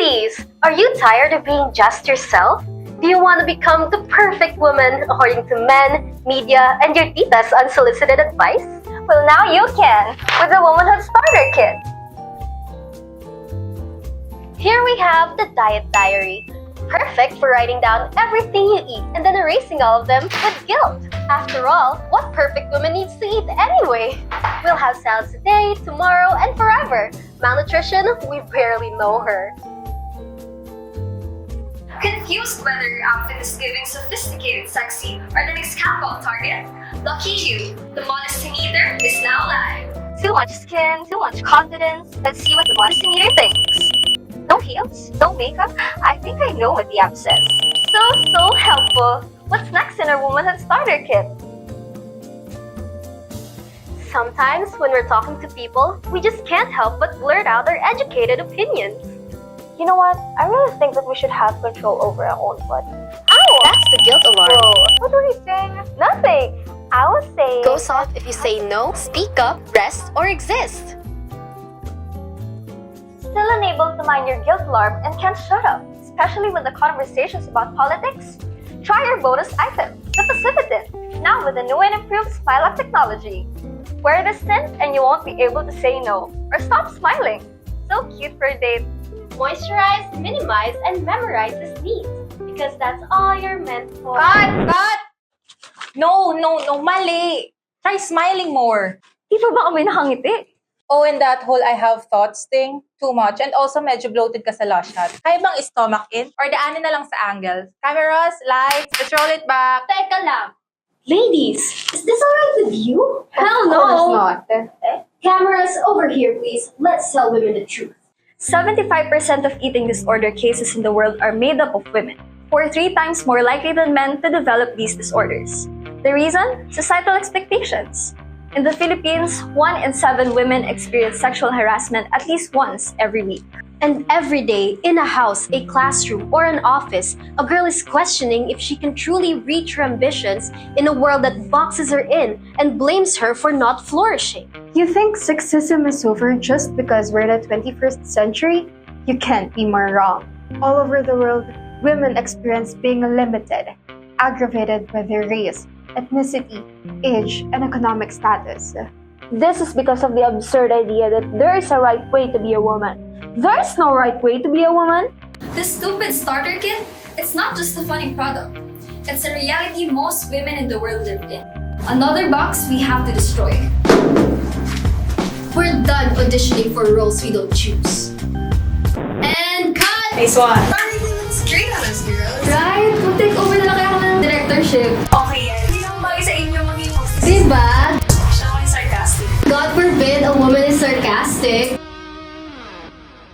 Ladies, are you tired of being just yourself? Do you want to become the perfect woman according to men, media, and your tita's unsolicited advice? Well, now you can with the Womanhood Starter Kit. Here we have the Diet Diary. Perfect for writing down everything you eat and then erasing all of them with guilt. After all, what perfect woman needs to eat anyway? We'll have salads today, tomorrow, and forever. Malnutrition, we barely know her. Confused whether your outfit is giving sophisticated, sexy, or the next catwalk target? Lucky you, the Modesty Meter is now live. Too much skin, too much confidence. Let's see what the Modesty Meter thinks. No heels, no makeup. I think I know what the app says. So helpful. What's next in our Womanhood Starter Kit? Sometimes when we're talking to people, we just can't help but blurt out our educated opinions. You know what? I really think that we should have control over our own body. Ow! That's the guilt alarm. Whoa, what were you saying? Nothing. I was saying... Goes off if you say no, speak up, rest, or exist. Still unable to mind your guilt alarm and can't shut up, especially with the conversations about politics? Try your bonus item, the PassiviTint, now with the new and improved Smile Up technology. Wear this tint and you won't be able to say no or stop smiling. So cute for a date. Moisturize, minimize, and memorize this neat because that's all you're meant for. Cut! No, mali. Try smiling more. Di pa ba kami nakangiti? Oh, and that whole I have thoughts thing, too much. And also medyo bloated ka sa lash shot. Kaya bang stomach in? Or daanin na lang sa angles? Cameras, lights, let's roll it back. Teka lang. Ladies, is this alright with you? Hell no! It's not. Cameras, over here please. Let's tell women the truth. 75% of eating disorder cases in the world are made up of women, who are 3 times more likely than men to develop these disorders. The reason? Societal expectations. In the Philippines, 1 in 7 women experience sexual harassment at least once every week. And every day, in a house, a classroom, or an office, a girl is questioning if she can truly reach her ambitions in a world that boxes her in and blames her for not flourishing. You think sexism is over just because we're in the 21st century? You can't be more wrong. All over the world, women experience being limited, aggravated by their race, ethnicity, age, and economic status. This is because of the absurd idea that there is a right way to be a woman. There's no right way to be a woman. This stupid starter kit, it's not just a funny product. It's a reality most women in the world live in. Another box we have to destroy. We're done auditioning for roles we don't choose. And cut! Nice one. Sorry, looks great on us, girls. Right? Mag-take over na lang kaya ako ng directorship. Okay yan. Hindi naman bagay sa inyo maging hostess. Diba? Siya ako yung sarcastic. God forbid a woman is sarcastic.